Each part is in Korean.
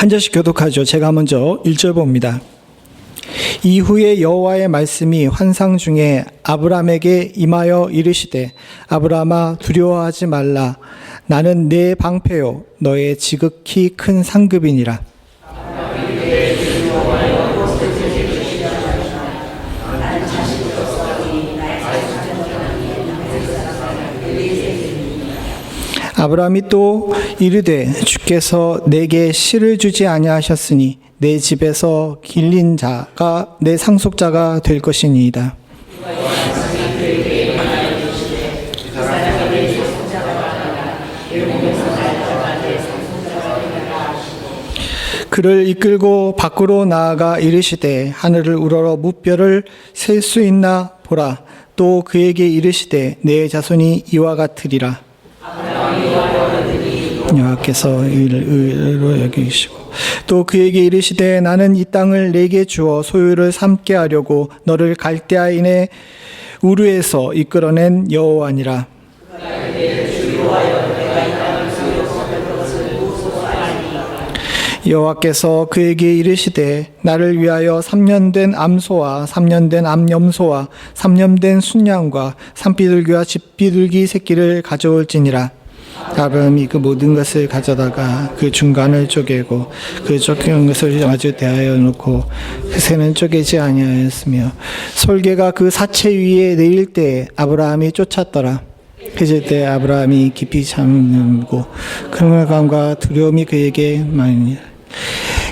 한 절씩 교독하죠. 제가 먼저 1절 봅니다. 이후에 여호와의 말씀이 환상 중에 아브람에게 임하여 이르시되 아브람아 두려워하지 말라. 나는 내 방패요 너의 지극히 큰 상급이니라. 아브라함이 또 이르되 주께서 내게 실을 주지 아니하셨으니 내 집에서 길린 자가 내 상속자가 될 것이니이다. 그를 이끌고 밖으로 나아가 이르시되 하늘을 우러러 무뼈를 셀 수 있나 보라. 또 그에게 이르시되 내 자손이 이와 같으리라. 여호와께서 이를 의로 여기시고 또 그에게 이르시되 나는 이 땅을 내게 주어 소유를 삼게 하려고 너를 갈대아인의 우르에서 이끌어낸 여호와니라. 여호와께서 그에게 이르시되 나를 위하여 3년 된 암소와 3년 된 암염소와 3년 된 순양과 산비둘기와 집비둘기 새끼를 가져올지니라. 아브라함이 그 모든 것을 가져다가 그 중간을 쪼개고 그 쪼개는 것을 마주 대하여 놓고 그 새는 쪼개지 아니하였으며 솔개가 그 사체 위에 내릴 때 아브라함이 쫓았더라. 해질 때 아브라함이 깊이 잠들고 근심감과 두려움이 그에게 많으니라.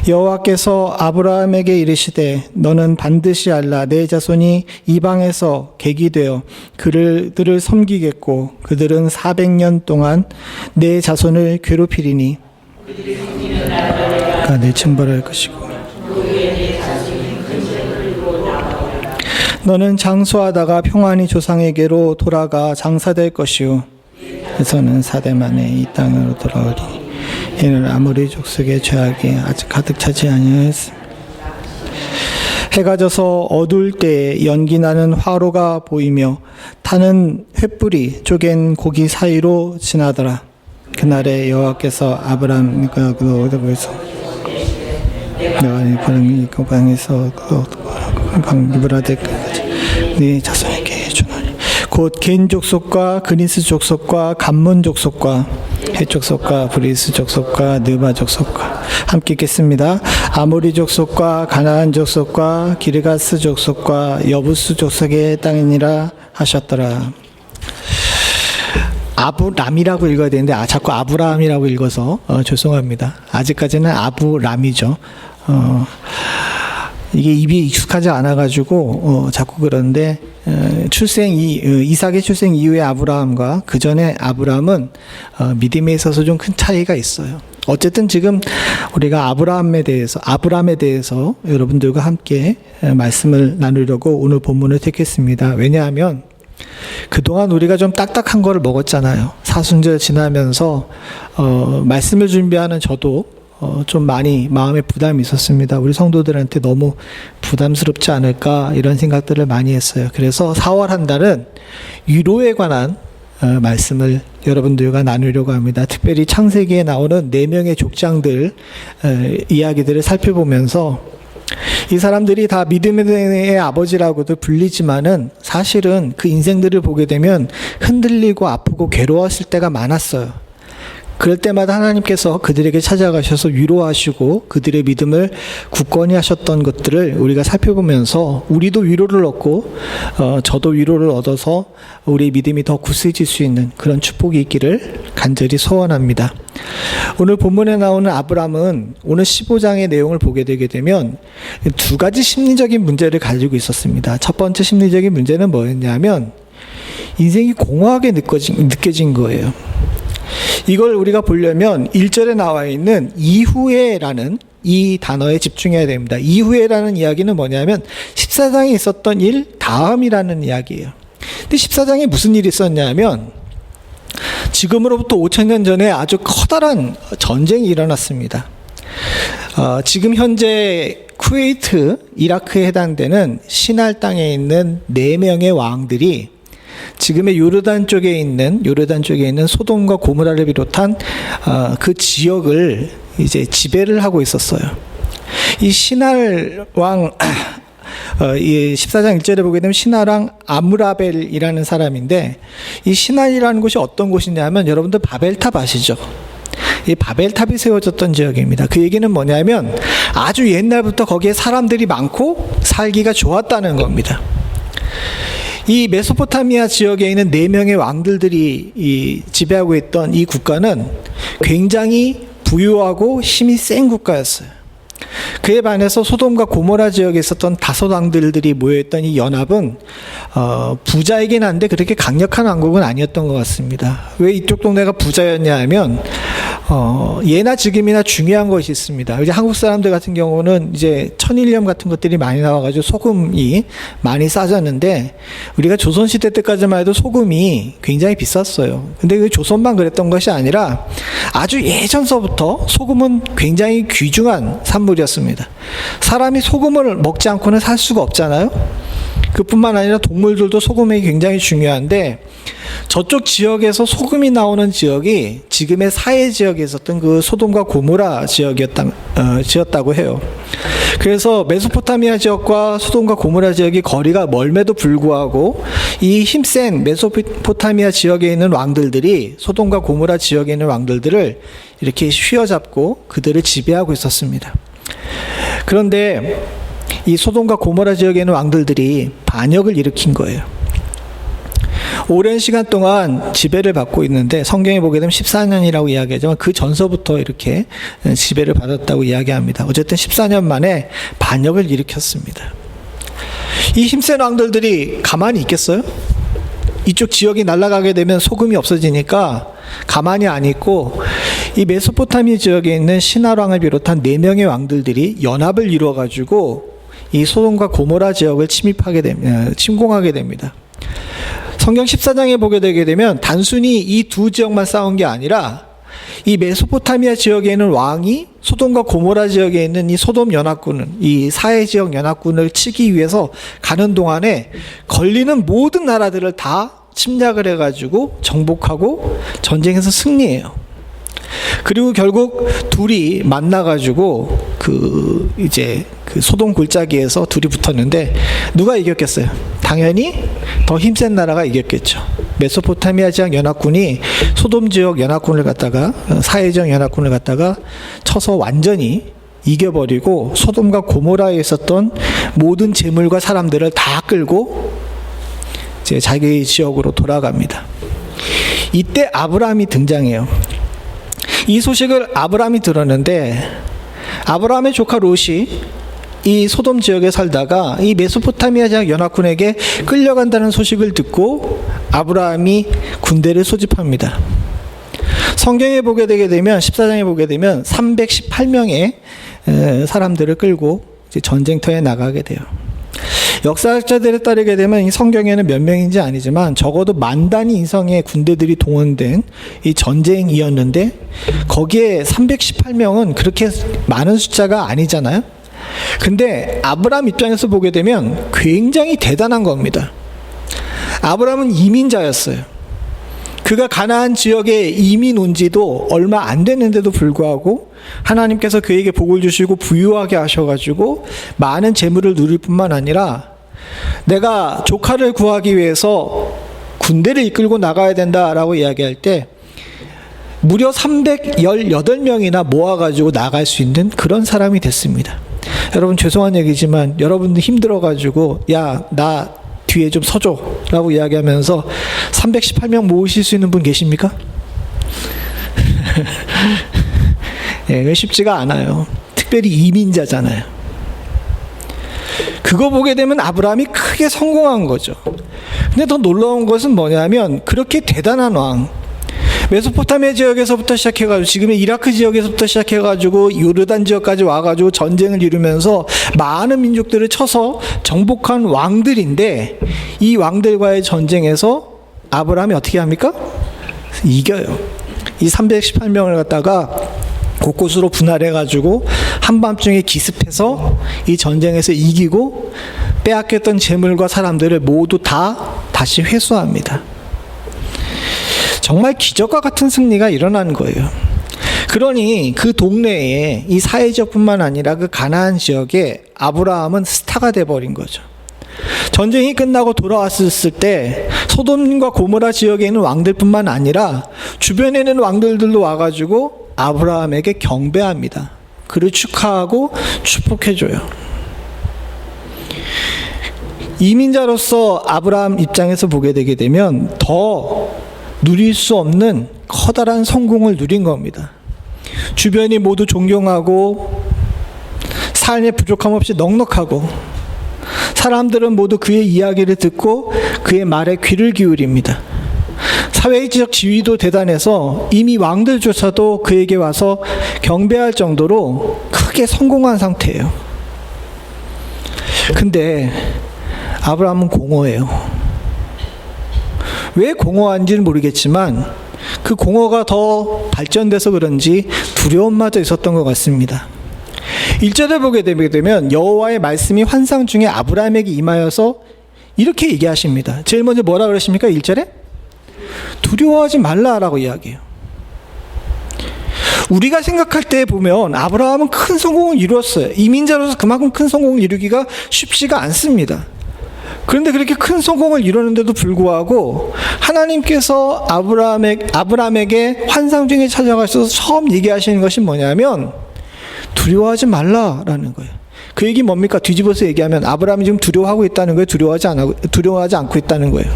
여호와께서 아브라함에게 이르시되 너는 반드시 알라. 내 자손이 이방에서 객이 되어 그들을 섬기겠고 그들은 400년 동안 내 자손을 괴롭히리니 그가 내 증벌할 것이고 너는 장수하다가 평안히 조상에게로 돌아가 장사될 것이요 그래서는 4대 만에 이 땅으로 돌아오리. 이는 아모리 족속의 죄악이 아직 가득 차지 아니하였습니다. 해가 져서 어두울 때에 연기 나는 화로가 보이며 타는 횃불이 쪼갠 고기 사이로 지나더라. 그날에 여호와께서 아브라함과 그에서 그 방에서 이브라데까지 네 자손에게 주노니 곧 겐 족속과 그니스 족속과 감문 족속과 헷 족속과 브리스 족속과 느바 족속과 함께 읽겠습니다. 아모리 족속과 가나안 족속과 기르가스 족속과 여부스 족속의 땅이니라 하셨더라. 아브람이라고 읽어야 되는데 자꾸 아브라함이라고 읽어서 죄송합니다. 아직까지는 아브람이죠. 이게 입이 익숙하지 않아가지고 자꾸 그런데 이삭의 출생 이후의 아브라함과 그 전에 아브라함은 믿음에 있어서 좀 큰 차이가 있어요. 어쨌든 지금 우리가 아브라함에 대해서 여러분들과 함께 말씀을 나누려고 오늘 본문을 택했습니다. 왜냐하면 그동안 우리가 좀 딱딱한 거를 먹었잖아요. 사순절 지나면서 말씀을 준비하는 저도 좀 많이 마음에 부담이 있었습니다. 우리 성도들한테 너무 부담스럽지 않을까 이런 생각들을 많이 했어요. 그래서 4월 한 달은 위로에 관한 말씀을 여러분들과 나누려고 합니다. 특별히 창세기에 나오는 4명의 족장들 이야기들을 살펴보면서 이 사람들이 다 믿음의 아버지라고도 불리지만은 사실은 그 인생들을 보게 되면 흔들리고 아프고 괴로웠을 때가 많았어요. 그럴 때마다 하나님께서 그들에게 찾아가셔서 위로하시고 그들의 믿음을 굳건히 하셨던 것들을 우리가 살펴보면서 우리도 위로를 얻고 저도 위로를 얻어서 우리의 믿음이 더 굳세질 수 있는 그런 축복이 있기를 간절히 소원합니다. 오늘 본문에 나오는 아브람은 오늘 15장의 내용을 보게 되게 되면 두 가지 심리적인 문제를 가지고 있었습니다. 첫 번째 심리적인 문제는 뭐였냐면 인생이 공허하게 느껴진 거예요. 이걸 우리가 보려면 1절에 나와 있는 이후에라는 이 단어에 집중해야 됩니다. 이후에라는 이야기는 뭐냐면 14장에 있었던 일 다음이라는 이야기예요. 근데 14장에 무슨 일이 있었냐면 지금으로부터 5,000년 전에 아주 커다란 전쟁이 일어났습니다. 지금 현재 쿠웨이트, 이라크에 해당되는 시날 땅에 있는 4명의 왕들이 지금의 요르단 쪽에 있는 소돔과 고모라를 비롯한 그 지역을 이제 지배를 하고 있었어요. 이 신할 왕 이 14장 1절에 보게 되면 신하랑 아므라벨이라는 사람인데, 이 신할이라는 곳이 어떤 곳이냐면 여러분들 바벨탑 아시죠? 이 바벨탑이 세워졌던 지역입니다. 그 얘기는 뭐냐면 아주 옛날부터 거기에 사람들이 많고 살기가 좋았다는 겁니다. 이 메소포타미아 지역에 있는 4명의 왕들들이 지배하고 있던 이 국가는 굉장히 부유하고 힘이 센 국가였어요. 그에 반해서 소돔과 고모라 지역에 있었던 5왕들들이 모여있던 이 연합은 부자이긴 한데 그렇게 강력한 왕국은 아니었던 것 같습니다. 왜 이쪽 동네가 부자였냐 하면 예나 지금이나 중요한 것이 있습니다. 이제 한국 사람들 같은 경우는 이제 천일염 같은 것들이 많이 나와가지고 소금이 많이 싸졌는데, 우리가 조선시대 때까지만 해도 소금이 굉장히 비쌌어요. 근데 그 조선만 그랬던 것이 아니라 아주 예전서부터 소금은 굉장히 귀중한 산물이었습니다. 사람이 소금을 먹지 않고는 살 수가 없잖아요. 그뿐만 아니라 동물들도 소금이 굉장히 중요한데, 저쪽 지역에서 소금이 나오는 지역이 지금의 사해 지역에 있었던 그 소돔과 고모라 지였다고 해요. 그래서 메소포타미아 지역과 소돔과 고모라 지역이 거리가 멀매도 불구하고 이 힘센 메소포타미아 지역에 있는 왕들들이 소돔과 고모라 지역에 있는 왕들들을 이렇게 휘어잡고 그들을 지배하고 있었습니다. 그런데 이 소돔과 고모라 지역에 있는 왕들들이 반역을 일으킨 거예요. 오랜 시간 동안 지배를 받고 있는데, 성경에 보게 되면 14년이라고 이야기하지만 그 전서부터 이렇게 지배를 받았다고 이야기합니다. 어쨌든 14년 만에 반역을 일으켰습니다. 이 힘센 왕들들이 가만히 있겠어요? 이쪽 지역이 날아가게 되면 소금이 없어지니까 가만히 안 있고, 이 메소포타미아 지역에 있는 신할 왕을 비롯한 4명의 왕들들이 연합을 이루어가지고 이 소돔과 고모라 지역을 침공하게 됩니다. 성경 14장에 보게 되게 되면 단순히 이 두 지역만 싸운 게 아니라 이 메소포타미아 지역에 있는 왕이 소돔과 고모라 지역에 있는 이 소돔 연합군을, 이 사해 지역 연합군을 치기 위해서 가는 동안에 걸리는 모든 나라들을 다 침략을 해가지고 정복하고 전쟁에서 승리해요. 그리고 결국 둘이 만나가지고 그 소돔 골짜기에서 둘이 붙었는데 누가 이겼겠어요? 당연히 더 힘센 나라가 이겼겠죠. 메소포타미아 지역 연합군이 소돔 지역 연합군을 갖다가, 사해 지역 연합군을 갖다가 쳐서 완전히 이겨버리고 소돔과 고모라에 있었던 모든 재물과 사람들을 다 끌고 이제 자기 지역으로 돌아갑니다. 이때 아브라함이 등장해요. 이 소식을 아브라함이 들었는데, 아브라함의 조카 롯이 이 소돔 지역에 살다가 이 메소포타미아 지역 연합군에게 끌려간다는 소식을 듣고 아브라함이 군대를 소집합니다. 성경에 보게 되게 되면, 14장에 보게 되면 318명의 사람들을 끌고 이제 전쟁터에 나가게 돼요. 역사학자들에 따르게 되면 이 성경에는 몇 명인지 아니지만 적어도 10,000단위 이상의 군대들이 동원된 이 전쟁이었는데, 거기에 318명은 그렇게 많은 숫자가 아니잖아요. 근데 아브라함 입장에서 보게 되면 굉장히 대단한 겁니다. 아브라함은 이민자였어요. 그가 가나안 지역에 이민 온 지도 얼마 안 됐는데도 불구하고 하나님께서 그에게 복을 주시고 부유하게 하셔가지고 많은 재물을 누릴 뿐만 아니라, 내가 조카를 구하기 위해서 군대를 이끌고 나가야 된다라고 이야기할 때 무려 318명이나 모아가지고 나갈 수 있는 그런 사람이 됐습니다. 여러분, 죄송한 얘기지만 여러분들 힘들어가지고 야, 나 뒤에 좀 서줘 라고 이야기하면서 318명 모으실 수 있는 분 계십니까? 네, 쉽지가 않아요. 특별히 이민자잖아요. 그거 보게 되면 아브라함이 크게 성공한 거죠. 근데 더 놀라운 것은 뭐냐면, 그렇게 대단한 왕, 메소포타미아 지역에서부터 시작해가지고 지금의 이라크 지역에서부터 시작해가지고 요르단 지역까지 와가지고 전쟁을 이루면서 많은 민족들을 쳐서 정복한 왕들인데, 이 왕들과의 전쟁에서 아브라함이 어떻게 합니까? 이겨요. 이 318명을 갖다가 곳곳으로 분할해가지고 한밤중에 기습해서 이 전쟁에서 이기고 빼앗겼던 재물과 사람들을 모두 다시 회수합니다. 정말 기적과 같은 승리가 일어난 거예요. 그러니 그 동네에 이 사회적뿐만 아니라 그 가나안 지역에 아브라함은 스타가 돼버린 거죠. 전쟁이 끝나고 돌아왔을 때 소돔과 고모라 지역에 있는 왕들뿐만 아니라 주변에 있는 왕들도 와가지고 아브라함에게 경배합니다. 그를 축하하고 축복해줘요. 이민자로서 아브라함 입장에서 보게 되게 되면 더 누릴 수 없는 커다란 성공을 누린 겁니다. 주변이 모두 존경하고 삶에 부족함 없이 넉넉하고 사람들은 모두 그의 이야기를 듣고 그의 말에 귀를 기울입니다. 사회적 지위도 대단해서 이미 왕들조차도 그에게 와서 경배할 정도로 크게 성공한 상태예요. 근데 아브라함은 공허해요. 왜 공허한지는 모르겠지만 그 공허가 더 발전돼서 그런지 두려움마저 있었던 것 같습니다. 1절에 보게 되면 여호와의 말씀이 환상 중에 아브라함에게 임하여서 이렇게 얘기하십니다. 제일 먼저 뭐라 그러십니까? 1절에? 두려워하지 말라라고 이야기해요. 우리가 생각할 때 보면 아브라함은 큰 성공을 이루었어요. 이민자로서 그만큼 큰 성공을 이루기가 쉽지가 않습니다. 그런데 그렇게 큰 성공을 이루는데도 불구하고 하나님께서 아브라함에게 환상 중에 찾아가셔서 처음 얘기하시는 것이 뭐냐면 두려워하지 말라라는 거예요. 그 얘기 뭡니까? 뒤집어서 얘기하면 아브라함이 지금 두려워하고 있다는 거예요? 두려워하지 않고 있다는 거예요?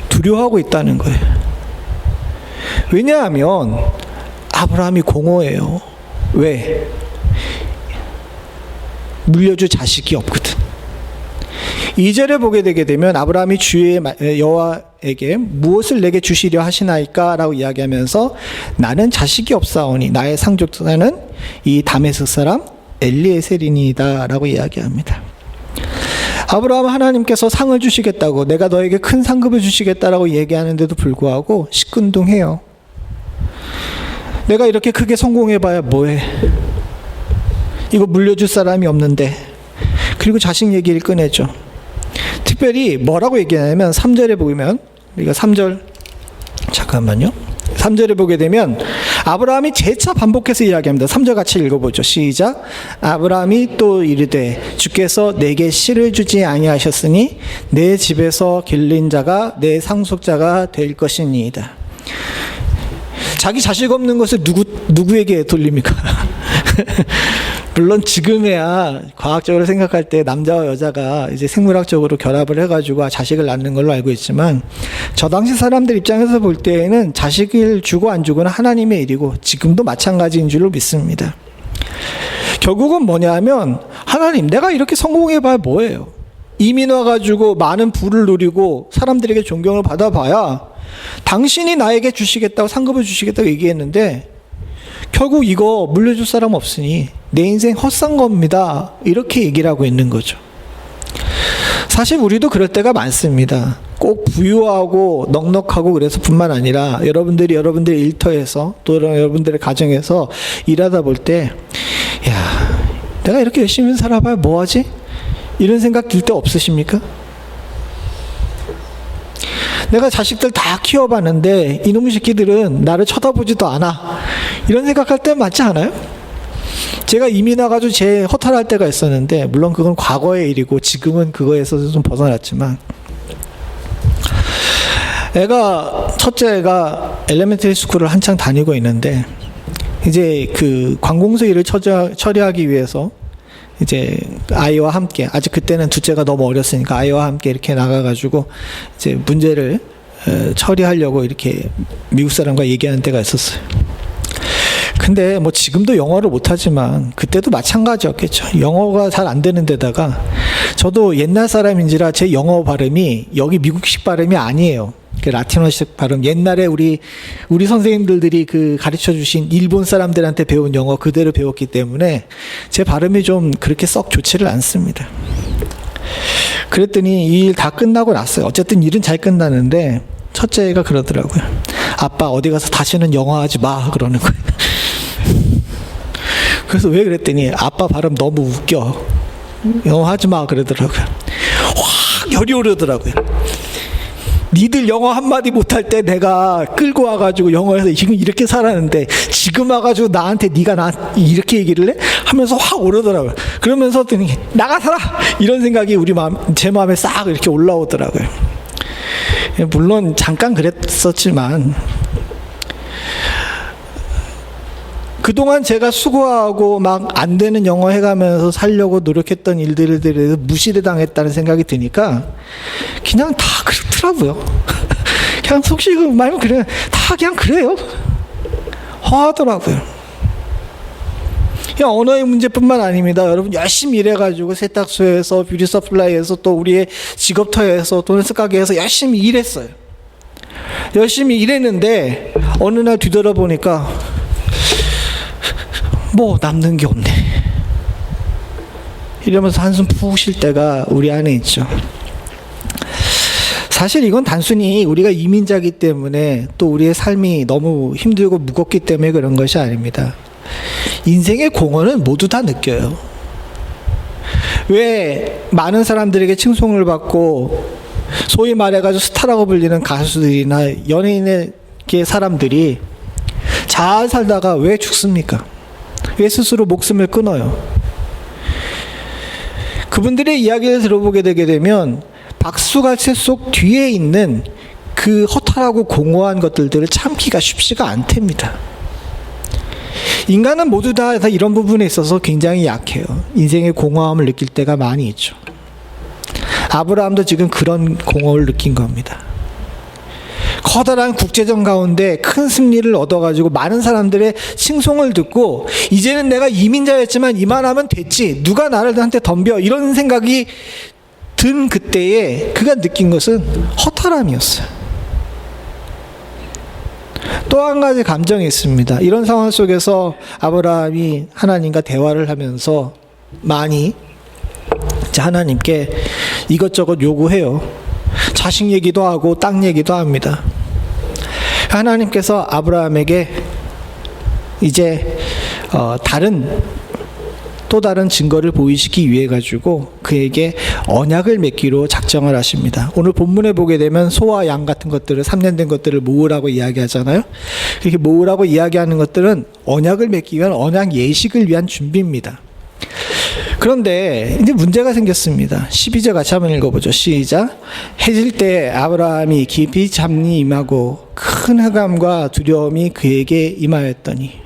두려워하고 있다는 거예요. 왜냐하면 아브라함이 공허해요. 왜? 물려줄 자식이 없거든. 2절에 보게 되게 되면 아브라함이 주의 여호와에게 무엇을 내게 주시려 하시나이까? 라고 이야기하면서 나는 자식이 없사오니 나의 상속자는 이 다메섹 사람 엘리에셀이니이다 라고 이야기합니다. 아브라함은 하나님께서 상을 주시겠다고 내가 너에게 큰 상급을 주시겠다라고 얘기하는데도 불구하고 시큰둥해요. 내가 이렇게 크게 성공해봐야 뭐해? 이거 물려줄 사람이 없는데. 그리고 자식 얘기를 꺼내죠. 특별히 뭐라고 얘기하냐면 3절에 보면 우리가 3절 잠깐만요. 3절에 보게 되면 아브라함이 재차 반복해서 이야기합니다. 3절 같이 읽어보죠. 시작. 아브라함이 또 이르되 주께서 내게 씨를 주지 아니하셨으니 내 집에서 길린 자가 내 상속자가 될 것이니이다. 자기 자식 없는 것을 누구에게 돌립니까? 물론 지금에야 과학적으로 생각할 때 남자와 여자가 이제 생물학적으로 결합을 해가지고 자식을 낳는 걸로 알고 있지만 저 당시 사람들 입장에서 볼 때에는 자식을 주고 안 주고는 하나님의 일이고 지금도 마찬가지인 줄로 믿습니다. 결국은 뭐냐면 하나님 내가 이렇게 성공해봐야 뭐예요? 이민 와가지고 많은 부를 누리고 사람들에게 존경을 받아봐야 당신이 나에게 주시겠다고 상급을 주시겠다고 얘기했는데 결국 이거 물려줄 사람 없으니 내 인생 헛산 겁니다. 이렇게 얘기를 하고 있는 거죠. 사실 우리도 그럴 때가 많습니다. 꼭 부유하고 넉넉하고 그래서 뿐만 아니라 여러분들의 일터에서 또 여러분들의 가정에서 일하다 볼 때 야, 내가 이렇게 열심히 살아봐야 뭐하지? 이런 생각 들 때 없으십니까? 내가 자식들 다 키워봤는데 이놈의 새끼들은 나를 쳐다보지도 않아. 이런 생각할 때 맞지 않아요? 제가 이민 와가지고 제 허탈할 때가 있었는데 물론 그건 과거의 일이고 지금은 그거에서 좀 벗어났지만 첫째 애가 엘레멘터리 스쿨을 한창 다니고 있는데 이제 그 관공서 일을 처리하기 위해서 이제 아이와 함께 아직 그때는 둘째가 너무 어렸으니까 아이와 함께 이렇게 나가가지고 이제 문제를 처리하려고 이렇게 미국 사람과 얘기하는 때가 있었어요. 근데 뭐 지금도 영어를 못하지만 그때도 마찬가지였겠죠. 영어가 잘 안 되는 데다가 저도 옛날 사람인지라 제 영어 발음이 여기 미국식 발음이 아니에요. 그 라틴어식 발음. 옛날에 우리 선생님들이 그 가르쳐 주신 일본 사람들한테 배운 영어 그대로 배웠기 때문에 제 발음이 좀 그렇게 썩 좋지를 않습니다. 그랬더니 이 일 다 끝나고 났어요. 어쨌든 일은 잘 끝나는데 첫째가 그러더라고요. 아빠 어디 가서 다시는 영어 하지 마 그러는 거예요. 그래서 왜 그랬더니 아빠 발음 너무 웃겨. 영어 하지 마 그러더라고요. 확 열이 오르더라고요. 니들 영어 한마디 못할 때 내가 끌고 와가지고 영어에서 지금 이렇게 살았는데 지금 와가지고 나한테 네가 나한테 이렇게 얘기를 해? 하면서 확 오르더라고요. 그러면서 나가서라! 이런 생각이 제 마음에 싹 이렇게 올라오더라고요. 물론 잠깐 그랬었지만 그동안 제가 수고하고 막 안 되는 영어 해가면서 살려고 노력했던 일들에 대해서 무시를 당했다는 생각이 드니까 그냥 다 그렇더라고요. 그냥 속시고 말면 그래, 다 그냥 그래요. 허하더라고요. 그냥 언어의 문제뿐만 아닙니다. 여러분 열심히 일해가지고 세탁소에서 뷰티 서플라이에서 또 우리의 직업터에서 도넛 가게에서 열심히 일했어요. 열심히 일했는데 어느 날 뒤돌아보니까 뭐 남는 게 없네. 이러면서 한숨 푹 쉴 때가 우리 안에 있죠. 사실 이건 단순히 우리가 이민자이기 때문에 또 우리의 삶이 너무 힘들고 무겁기 때문에 그런 것이 아닙니다. 인생의 공허는 모두 다 느껴요. 왜 많은 사람들에게 칭송을 받고 소위 말해가지고 스타라고 불리는 가수들이나 연예인의 사람들이 잘 살다가 왜 죽습니까? 왜 스스로 목숨을 끊어요? 그분들의 이야기를 들어보게 되게 되면 박수갈채 속 뒤에 있는 그 허탈하고 공허한 것들을 참기가 쉽지가 않답니다. 인간은 모두 다 이런 부분에 있어서 굉장히 약해요. 인생의 공허함을 느낄 때가 많이 있죠. 아브라함도 지금 그런 공허를 느낀 겁니다. 커다란 국제전 가운데 큰 승리를 얻어가지고 많은 사람들의 칭송을 듣고 이제는 내가 이민자였지만 이만하면 됐지, 누가 나를 한테 덤벼, 이런 생각이 든 그때에 그가 느낀 것은 허탈함이었어요. 또 한 가지 감정이 있습니다. 이런 상황 속에서 아브라함이 하나님과 대화를 하면서 많이 하나님께 이것저것 요구해요. 자식 얘기도 하고 땅 얘기도 합니다. 하나님께서 아브라함에게 이제 또 다른 증거를 보이시기 위해 가지고 그에게 언약을 맺기로 작정을 하십니다. 오늘 본문에 보게 되면 소와 양 같은 것들을 3년 된 것들을 모으라고 이야기하잖아요. 이렇게 모으라고 이야기하는 것들은 언약을 맺기 위한 언약 예식을 위한 준비입니다. 그런데 이제 문제가 생겼습니다. 12절 같이 한번 읽어보죠. 시작. 해질 때 아브라함이 깊이 잠이 임하고 큰 흑암과 두려움이 그에게 임하였더니,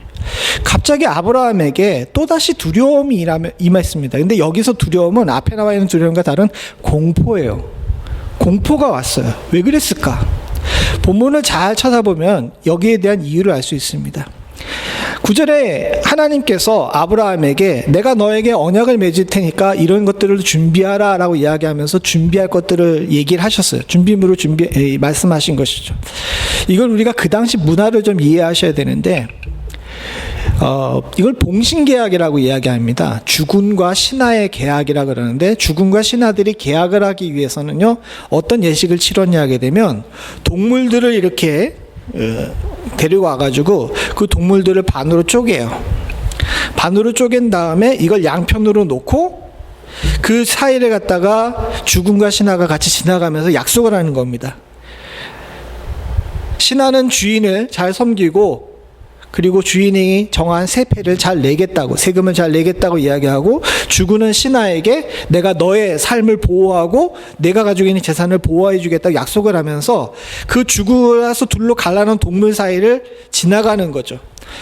갑자기 아브라함에게 또다시 두려움이 임했습니다. 근데 여기서 두려움은 앞에 나와 있는 두려움과 다른 공포예요. 공포가 왔어요. 왜 그랬을까? 본문을 잘 찾아보면 여기에 대한 이유를 알 수 있습니다. 9절에 하나님께서 아브라함에게 내가 너에게 언약을 맺을 테니까 이런 것들을 준비하라 라고 이야기하면서 준비할 것들을 얘기를 하셨어요. 준비물을 말씀하신 것이죠. 이걸 우리가 그 당시 문화를 좀 이해하셔야 되는데, 이걸 봉신계약이라고 이야기합니다. 주군과 신하의 계약이라 그러는데, 주군과 신하들이 계약을 하기 위해서는요, 어떤 예식을 치렀냐 하게 되면 동물들을 이렇게 데리고 와가지고 그 동물들을 반으로 쪼개요. 반으로 쪼갠 다음에 이걸 양편으로 놓고 그 사이를 갖다가 주군과 신하가 같이 지나가면서 약속을 하는 겁니다. 신하는 주인을 잘 섬기고, 그리고 주인이 정한 세패를 잘 내겠다고, 세금을 잘 내겠다고 이야기하고, 주군은 신하에게 내가 너의 삶을 보호하고 내가 가지고 있는 재산을 보호해 주겠다고 약속을 하면서 그 죽어서 둘로 갈라놓은 동물 사이를 지나가는 거죠.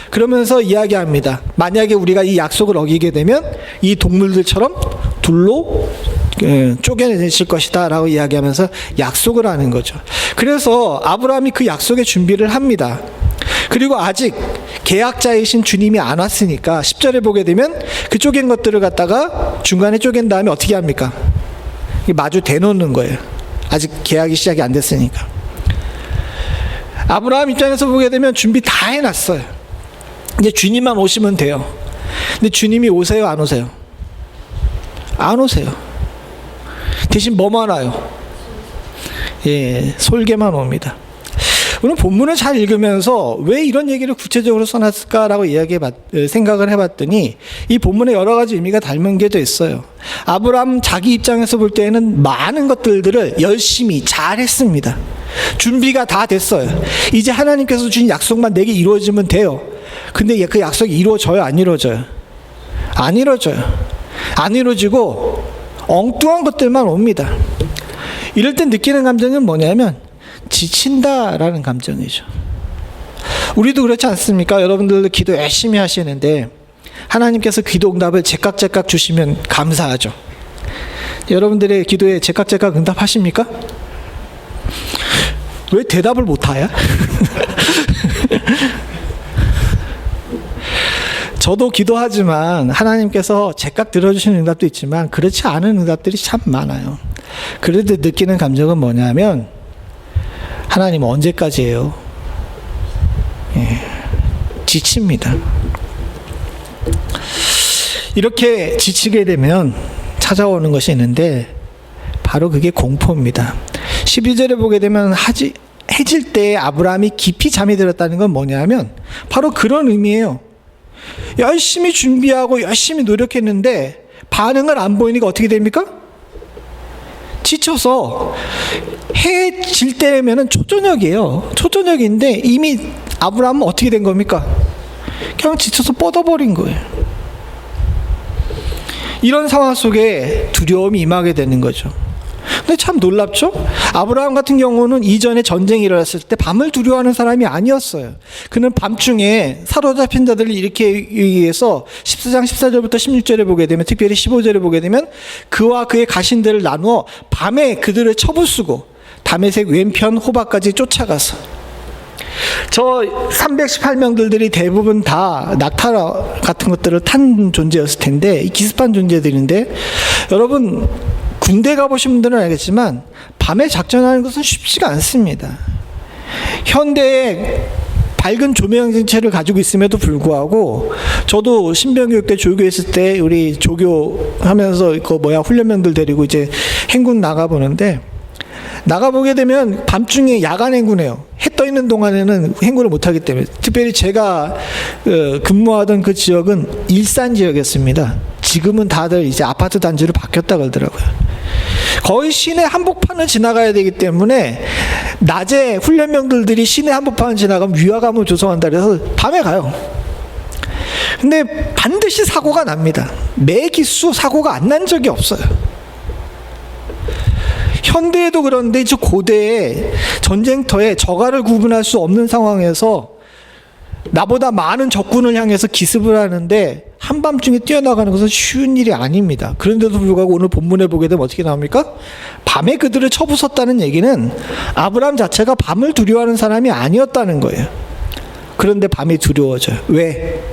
그러면서 이야기합니다. 만약에 우리가 이 약속을 어기게 되면 이 동물들처럼 둘로 쪼개내실 것이다 라고 이야기하면서 약속을 하는 거죠. 그래서 아브라함이 그 약속의 준비를 합니다. 그리고 아직 계약자이신 주님이 안 왔으니까 10절에 보게 되면 그 쪼갠 것들을 갖다가 중간에 쪼갠 다음에 어떻게 합니까? 마주 대놓는 거예요. 아직 계약이 시작이 안 됐으니까. 아브라함 입장에서 보게 되면 준비 다 해놨어요. 이제 주님만 오시면 돼요. 근데 주님이 오세요, 안 오세요? 안 오세요. 대신 뭐만 와요? 솔개만 옵니다. 오늘 본문을 잘 읽으면서 왜 이런 얘기를 구체적으로 써놨을까라고 생각을 해봤더니 이 본문에 여러 가지 의미가 담겨져 있어요. 아브라함 자기 입장에서 볼 때에는 많은 것들을 열심히 잘 했습니다. 준비가 다 됐어요. 이제 하나님께서 주신 약속만 내게 이루어지면 돼요. 근데 그 약속이 이루어져요, 안 이루어져요? 안 이루어져요. 안 이루어지고 엉뚱한 것들만 옵니다. 이럴 때 느끼는 감정은 뭐냐면 지친다라는 감정이죠. 우리도 그렇지 않습니까? 여러분들도 기도 열심히 하시는데 하나님께서 기도 응답을 제깍제깍 주시면 감사하죠. 여러분들의 기도에 제깍제깍 응답하십니까? 왜 대답을 못하야? 저도 기도하지만 하나님께서 제깍 들어주시는 응답도 있지만 그렇지 않은 응답들이 참 많아요. 그래도 느끼는 감정은 뭐냐면 하나님 언제까지예요? 지칩니다. 이렇게 지치게 되면 찾아오는 것이 있는데 바로 그게 공포입니다. 12절에 보게 되면 해질 때 아브라함이 깊이 잠이 들었다는 건 뭐냐면 바로 그런 의미예요. 열심히 준비하고 열심히 노력했는데 반응을 안 보이니까 어떻게 됩니까? 지쳐서 해 질 때면은 초저녁이에요. 초저녁인데 이미 아브라함은 어떻게 된 겁니까? 그냥 지쳐서 뻗어버린 거예요. 이런 상황 속에 두려움이 임하게 되는 거죠. 근데 참 놀랍죠? 아브라함 같은 경우는 이전에 전쟁이 일어났을 때 밤을 두려워하는 사람이 아니었어요. 그는 밤중에 사로잡힌 자들을 일으키기 위해서 14장 14절부터 16절에 보게 되면, 특별히 15절에 보게 되면 그와 그의 가신들을 나누어 밤에 그들을 쳐부수고 다메섹 왼편 호박까지 쫓아가서, 저 318명들이 대부분 다 낙타 같은 것들을 탄 존재였을 텐데, 기습한 존재들인데, 여러분 군대 가보신 분들은 알겠지만 밤에 작전하는 것은 쉽지가 않습니다. 현대의 밝은 조명 정체를 가지고 있음에도 불구하고, 저도 신병교육 때 조교했을 때 우리 조교하면서 훈련병들 데리고 이제 행군 나가보는데, 나가보게 되면 밤중에 야간 행군해요. 해 떠 있는 동안에는 행군을 못하기 때문에. 특별히 제가 근무하던 그 지역은 일산 지역이었습니다. 지금은 다들 이제 아파트 단지로 바뀌었다 그러더라고요. 거의 시내 한복판을 지나가야 되기 때문에 낮에 훈련병들이 시내 한복판을 지나가면 위화감을 조성한다 그래서 밤에 가요. 근데 반드시 사고가 납니다. 매 기수 사고가 안 난 적이 없어요. 현대에도 그런데 저 고대의 전쟁터에 저가를 구분할 수 없는 상황에서 나보다 많은 적군을 향해서 기습을 하는데 한밤중에 뛰어나가는 것은 쉬운 일이 아닙니다. 그런데도 불구하고 오늘 본문에 보게 되면 어떻게 나옵니까? 밤에 그들을 쳐부쉈다는 얘기는 아브라함 자체가 밤을 두려워하는 사람이 아니었다는 거예요. 그런데 밤이 두려워져요. 왜?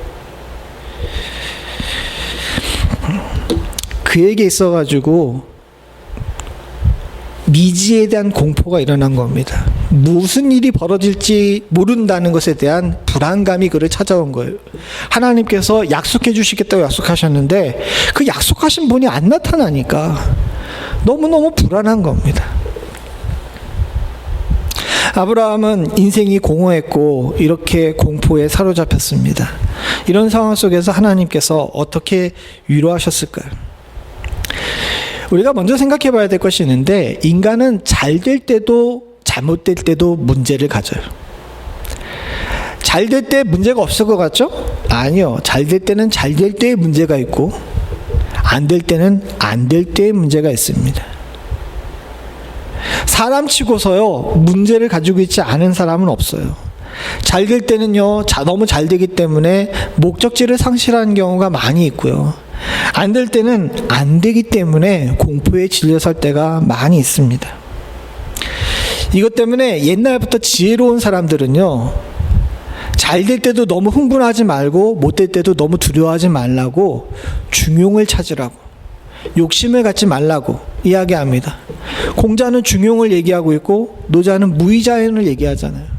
그에게 있어가지고 미지에 대한 공포가 일어난 겁니다. 무슨 일이 벌어질지 모른다는 것에 대한 불안감이 그를 찾아온 거예요. 하나님께서 약속해 주시겠다고 약속하셨는데 그 약속하신 분이 안 나타나니까 너무너무 불안한 겁니다. 아브라함은 인생이 공허했고 이렇게 공포에 사로잡혔습니다. 이런 상황 속에서 하나님께서 어떻게 위로하셨을까요? 우리가 먼저 생각해 봐야 될 것이 있는데, 인간은 잘 될 때도 잘못될 때도 문제를 가져요. 잘 될 때 문제가 없을 것 같죠? 아니요. 잘 될 때는 잘 될 때의 문제가 있고 안 될 때는 안 될 때의 문제가 있습니다. 사람 치고서요 문제를 가지고 있지 않은 사람은 없어요. 잘 될 때는요 너무 잘 되기 때문에 목적지를 상실하는 경우가 많이 있고요, 안 될 때는 안 되기 때문에 공포에 질려설 때가 많이 있습니다. 이것 때문에 옛날부터 지혜로운 사람들은요, 잘 될 때도 너무 흥분하지 말고 못 될 때도 너무 두려워하지 말라고 중용을 찾으라고, 욕심을 갖지 말라고 이야기합니다. 공자는 중용을 얘기하고 있고 노자는 무의자연을 얘기하잖아요.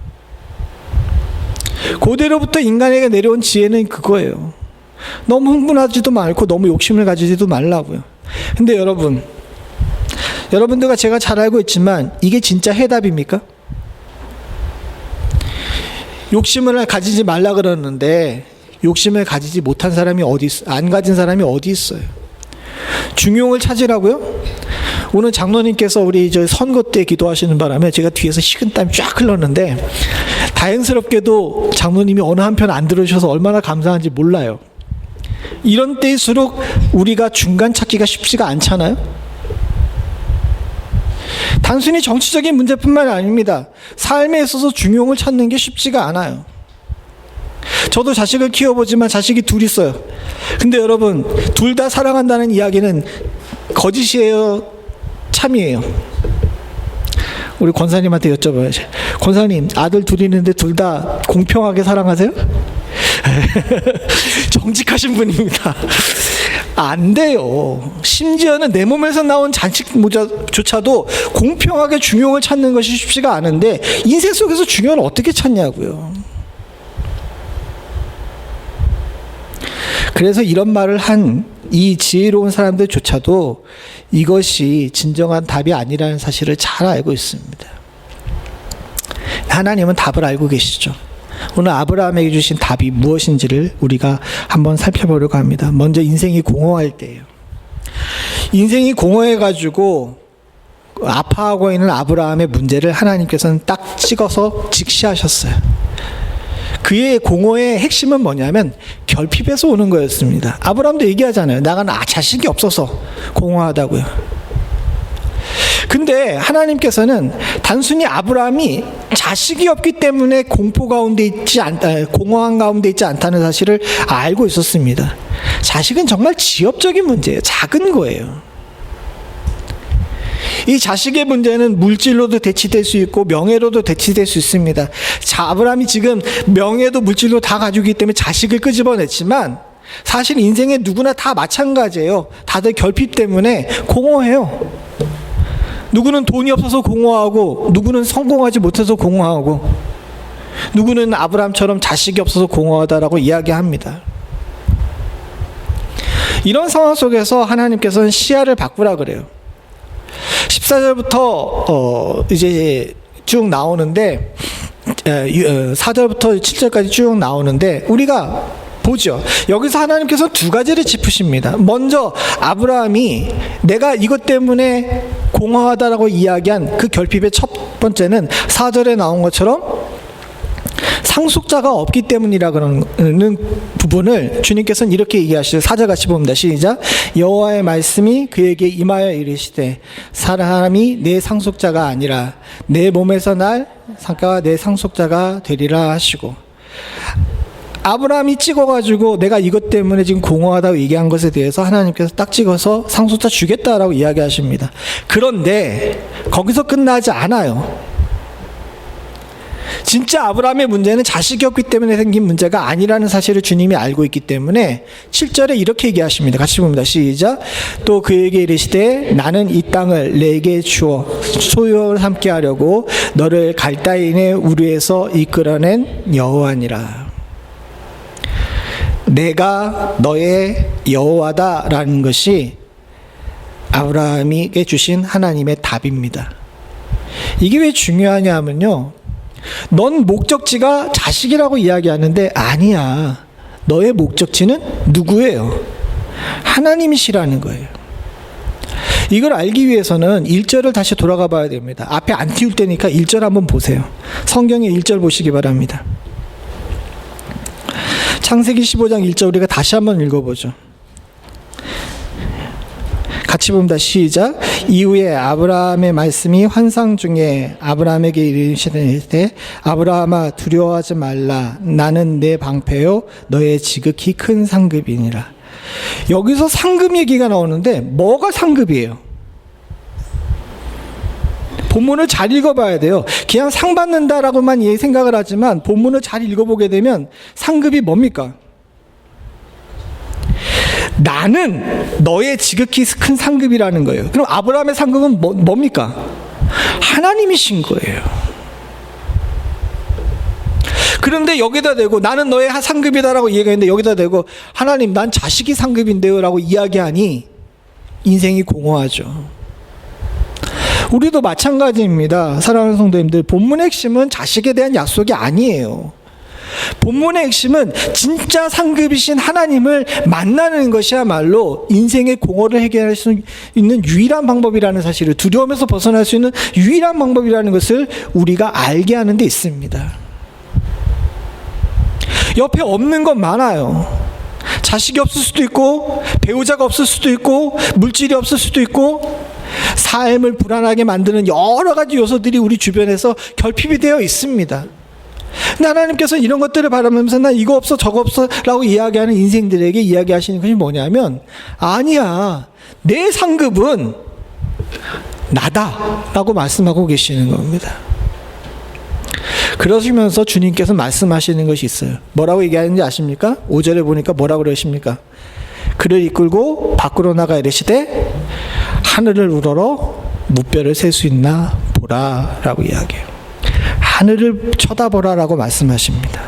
고대로부터 인간에게 내려온 지혜는 그거예요. 너무 흥분하지도 말고 너무 욕심을 가지지도 말라고요. 근데 여러분들과 제가 잘 알고 있지만 이게 진짜 해답입니까? 욕심을 가지지 말라 그러는데 욕심을 가지지 못한 사람이 어디 있어요? 안 가진 사람이 어디 있어요? 중용을 찾으라고요? 오늘 장로님께서 우리 저 선거 때 기도하시는 바람에 제가 뒤에서 식은땀이 쫙 흘렀는데 다행스럽게도 장로님이 어느 한편 안 들으셔서 얼마나 감사한지 몰라요. 이런 때일수록 우리가 중간 찾기가 쉽지가 않잖아요. 단순히 정치적인 문제뿐만 아닙니다. 삶에 있어서 중용을 찾는 게 쉽지가 않아요. 저도 자식을 키워보지만 자식이 둘 있어요. 근데 여러분, 둘 다 사랑한다는 이야기는 거짓이에요? 참이에요? 우리 권사님한테 여쭤봐야지. 권사님, 아들 둘 있는데 둘 다 공평하게 사랑하세요? 정직하신 분입니다. 안 돼요. 심지어는 내 몸에서 나온 자식조차도 공평하게 중용을 찾는 것이 쉽지가 않은데 인생 속에서 중용을 어떻게 찾냐고요. 그래서 이런 말을 한 이 지혜로운 사람들조차도 이것이 진정한 답이 아니라는 사실을 잘 알고 있습니다. 하나님은 답을 알고 계시죠. 오늘 아브라함에게 주신 답이 무엇인지를 우리가 한번 살펴보려고 합니다. 먼저 인생이 공허할 때예요. 인생이 공허해가지고 아파하고 있는 아브라함의 문제를 하나님께서는 딱 찍어서 직시하셨어요. 그의 공허의 핵심은 뭐냐면 결핍에서 오는 거였습니다. 아브라함도 얘기하잖아요. 나는 자식이 없어서 공허하다고요. 근데 하나님께서는 단순히 아브라함이 자식이 없기 때문에 공허한 가운데 있지 않다는 사실을 알고 있었습니다. 자식은 정말 지엽적인 문제예요. 작은 거예요. 이 자식의 문제는 물질로도 대치될 수 있고 명예로도 대치될 수 있습니다. 아브라함이 지금 명예도 물질로 다 가지고 있기 때문에 자식을 끄집어냈지만 사실 인생에 누구나 다 마찬가지예요. 다들 결핍 때문에 공허해요. 누구는 돈이 없어서 공허하고, 누구는 성공하지 못해서 공허하고, 누구는 아브라함처럼 자식이 없어서 공허하다라고 이야기합니다. 이런 상황 속에서 하나님께서는 시야를 바꾸라 그래요. 14절부터 이제 쭉 나오는데 4절부터 7절까지 쭉 나오는데 우리가 보죠. 여기서 하나님께서 두 가지를 짚으십니다. 먼저 아브라함이 내가 이것 때문에 공허하다라고 이야기한 그 결핍의 첫 번째는 4절에 나온 것처럼 상속자가 없기 때문이라 그러는 부분을 주님께서는 이렇게 얘기하시죠. 4절 같이 봅니다. 시작. 여호와의 말씀이 그에게 임하여 이르시되 사람이 내 상속자가 아니라 내 몸에서 날 상가가 내 상속자가 되리라 하시고, 아브라함이 찍어가지고 내가 이것 때문에 지금 공허하다고 얘기한 것에 대해서 하나님께서 딱 찍어서 상속자 주겠다라고 이야기하십니다. 그런데 거기서 끝나지 않아요. 진짜 아브라함의 문제는 자식이 없기 때문에 생긴 문제가 아니라는 사실을 주님이 알고 있기 때문에 7절에 이렇게 얘기하십니다. 같이 봅니다. 시작. 또 그에게 이르시되 나는 이 땅을 내게 주어 소유를 함께 하려고 너를 갈다인의 우르에서 이끌어낸 여호와니라. 내가 너의 여호와다라는 것이 아브라함에게 주신 하나님의 답입니다. 이게 왜 중요하냐면요, 넌 목적지가 자식이라고 이야기하는데 아니야. 너의 목적지는 누구예요? 하나님이시라는 거예요. 이걸 알기 위해서는 1절을 다시 돌아가 봐야 됩니다. 앞에 안 띄울 때니까 1절 한번 보세요. 성경의 1절 보시기 바랍니다. 창세기 15장 1절 우리가 다시 한번 읽어보죠. 같이 봅니다. 시작. 이후에 아브라함의 말씀이 환상 중에 아브라함에게 이르시되 아브라함아 두려워하지 말라. 나는 내 방패요 너의 지극히 큰 상급이니라. 여기서 상급 얘기가 나오는데 뭐가 상급이에요? 본문을 잘 읽어봐야 돼요. 그냥 상 받는다라고만 생각을 하지만 본문을 잘 읽어보게 되면 상급이 뭡니까? 나는 너의 지극히 큰 상급이라는 거예요. 그럼 아브라함의 상급은 뭡니까? 하나님이신 거예요. 그런데 여기다 대고 나는 너의 상급이다라고 이야기했는데 여기다 대고 하나님 난 자식이 상급인데요 라고 이야기하니 인생이 공허하죠. 우리도 마찬가지입니다. 사랑하는 성도님들, 본문의 핵심은 자식에 대한 약속이 아니에요. 본문의 핵심은 진짜 상급이신 하나님을 만나는 것이야말로 인생의 공허를 해결할 수 있는 유일한 방법이라는 사실을, 두려움에서 벗어날 수 있는 유일한 방법이라는 것을 우리가 알게 하는 데 있습니다. 옆에 없는 건 많아요. 자식이 없을 수도 있고, 배우자가 없을 수도 있고, 물질이 없을 수도 있고, 삶을 불안하게 만드는 여러 가지 요소들이 우리 주변에서 결핍이 되어 있습니다. 근데 하나님께서 이런 것들을 바라면서 나 이거 없어 저거 없어 라고 이야기하는 인생들에게 이야기하시는 것이 뭐냐면, 아니야, 내 상급은 나다 라고 말씀하고 계시는 겁니다. 그러시면서 주님께서 말씀하시는 것이 있어요. 뭐라고 얘기하는지 아십니까? 5절에 보니까 뭐라고 그러십니까? 그를 이끌고 밖으로 나가 이르시되 하늘을 우러러 무뼈를 셀 수 있나 보라 라고 이야기해요. 하늘을 쳐다보라라고 말씀하십니다.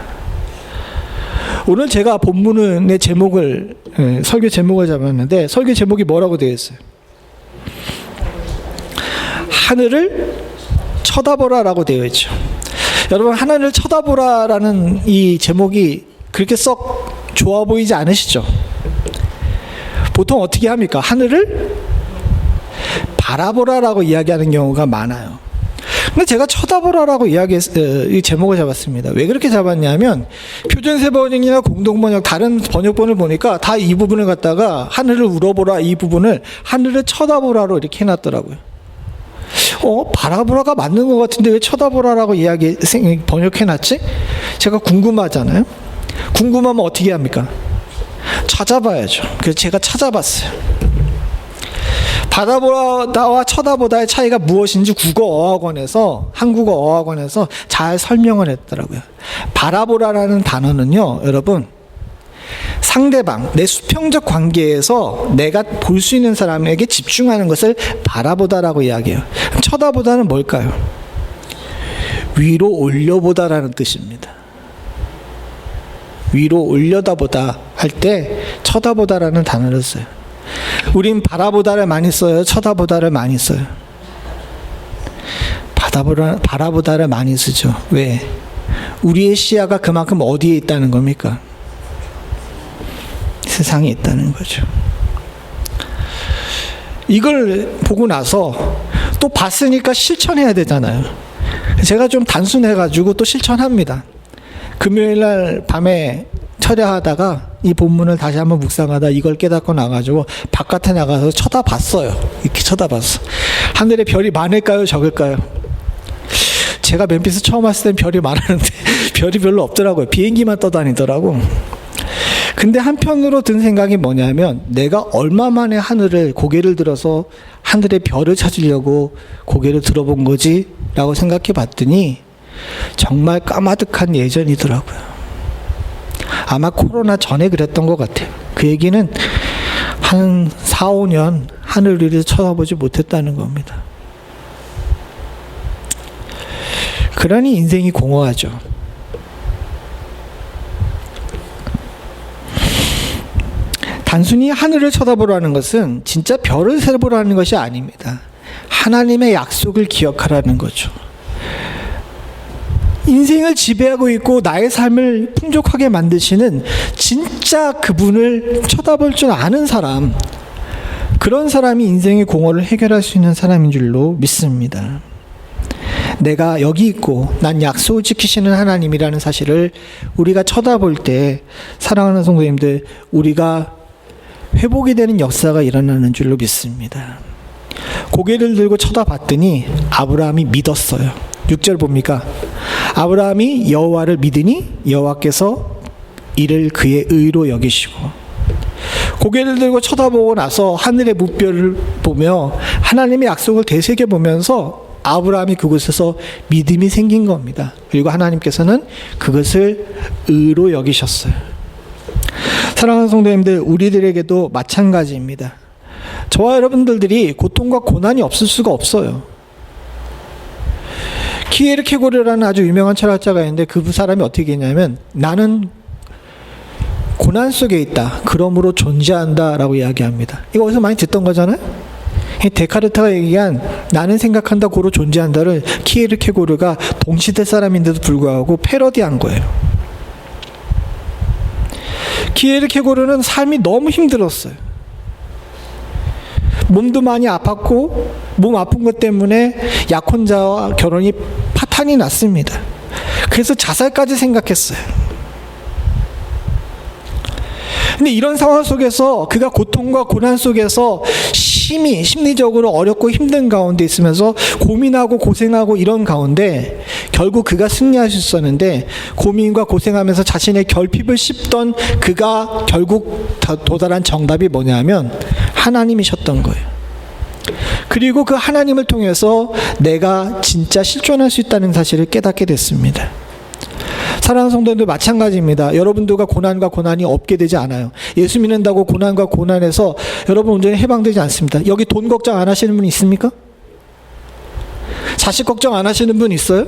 오늘 제가 본문의 제목을, 설교 제목을 잡았는데, 설교 제목이 뭐라고 되어 있어요? 하늘을 쳐다보라라고 되어 있죠. 여러분, 하늘을 쳐다보라라는 이 제목이 그렇게 썩 좋아 보이지 않으시죠? 보통 어떻게 합니까? 하늘을 바라보라라고 이야기하는 경우가 많아요. 근데 제가 쳐다보라라고 이 제목을 잡았습니다. 왜 그렇게 잡았냐면, 표준세 번역이나 공동번역 다른 번역본을 보니까 다 이 부분을 갖다가 하늘을 울어보라, 이 부분을 하늘을 쳐다보라로 이렇게 해놨더라고요. 바라보라가 맞는 것 같은데 왜 쳐다보라라고 번역해놨지? 제가 궁금하잖아요. 궁금하면 어떻게 합니까? 찾아봐야죠. 그래서 제가 찾아봤어요. 바라보다와 쳐다보다의 차이가 무엇인지 국어어학원에서, 한국어 어학원에서 잘 설명을 했더라고요. 바라보라라는 단어는요, 여러분, 상대방, 내 수평적 관계에서 내가 볼 수 있는 사람에게 집중하는 것을 바라보다라고 이야기해요. 쳐다보다는 뭘까요? 위로 올려보다라는 뜻입니다. 위로 올려다보다 할 때 쳐다보다라는 단어를 써요. 우린 바라보다를 많이 써요? 쳐다보다를 많이 써요? 바라보다를 많이 쓰죠. 왜? 우리의 시야가 그만큼 어디에 있다는 겁니까? 세상에 있다는 거죠. 이걸 보고 나서 또 봤으니까 실천해야 되잖아요. 제가 좀 단순해가지고 또 실천합니다. 금요일날 밤에 철야하다가 이 본문을 다시 한번 묵상하다 이걸 깨닫고 나가지고 바깥에 나가서 쳐다봤어요. 이렇게 쳐다봤어. 하늘에 별이 많을까요? 적을까요? 제가 멤피스 처음 왔을 땐 별이 많았는데 별이 별로 없더라고요. 비행기만 떠다니더라고. 근데 한편으로 든 생각이 뭐냐면, 내가 얼마 만에 하늘을, 고개를 들어서 하늘의 별을 찾으려고 고개를 들어본 거지? 라고 생각해 봤더니 정말 까마득한 예전이더라고요. 아마 코로나 전에 그랬던 것 같아요. 그 얘기는 한 4, 5년 하늘 위를 쳐다보지 못했다는 겁니다. 그러니 인생이 공허하죠. 단순히 하늘을 쳐다보라는 것은 진짜 별을 세보라는 것이 아닙니다. 하나님의 약속을 기억하라는 거죠. 인생을 지배하고 있고 나의 삶을 풍족하게 만드시는 진짜 그분을 쳐다볼 줄 아는 사람, 그런 사람이 인생의 공허를 해결할 수 있는 사람인 줄로 믿습니다. 내가 여기 있고 난 약속을 지키시는 하나님이라는 사실을 우리가 쳐다볼 때, 사랑하는 성도님들, 우리가 회복이 되는 역사가 일어나는 줄로 믿습니다. 고개를 들고 쳐다봤더니 아브라함이 믿었어요. 6절 봅니까? 아브라함이 여호와를 믿으니 여호와께서 이를 그의 의로 여기시고. 고개를 들고 쳐다보고 나서 하늘의 무뼈를 보며 하나님의 약속을 되새겨보면서 아브라함이 그곳에서 믿음이 생긴 겁니다. 그리고 하나님께서는 그것을 의로 여기셨어요. 사랑하는 성도님들, 우리들에게도 마찬가지입니다. 저와 여러분들이 고통과 고난이 없을 수가 없어요. 키에르케고르라는 아주 유명한 철학자가 있는데, 그 사람이 어떻게 했냐면, 나는 고난 속에 있다, 그러므로 존재한다 라고 이야기합니다. 이거 어디서 많이 듣던 거잖아요. 데카르트가 얘기한 나는 생각한다 고로 존재한다를 키에르케고르가 동시대 사람인데도 불구하고 패러디한 거예요. 기에르케고르는 삶이 너무 힘들었어요. 몸도 많이 아팠고 몸 아픈 것 때문에 약혼자와 결혼이 파탄이 났습니다. 그래서 자살까지 생각했어요. 근데 이런 상황 속에서 그가 고통과 고난 속에서 심리적으로 어렵고 힘든 가운데 있으면서 고민하고 고생하고 이런 가운데 결국 그가 승리할 수 있었는데, 고민과 고생하면서 자신의 결핍을 씹던 그가 결국 도달한 정답이 뭐냐면 하나님이셨던 거예요. 그리고 그 하나님을 통해서 내가 진짜 실존할 수 있다는 사실을 깨닫게 됐습니다. 사랑하는 성도님들 마찬가지입니다. 여러분들과 고난과 고난이 없게 되지 않아요. 예수 믿는다고 고난과 고난에서 여러분 온전히 해방되지 않습니다. 여기 돈 걱정 안 하시는 분 있습니까? 자식 걱정 안 하시는 분 있어요?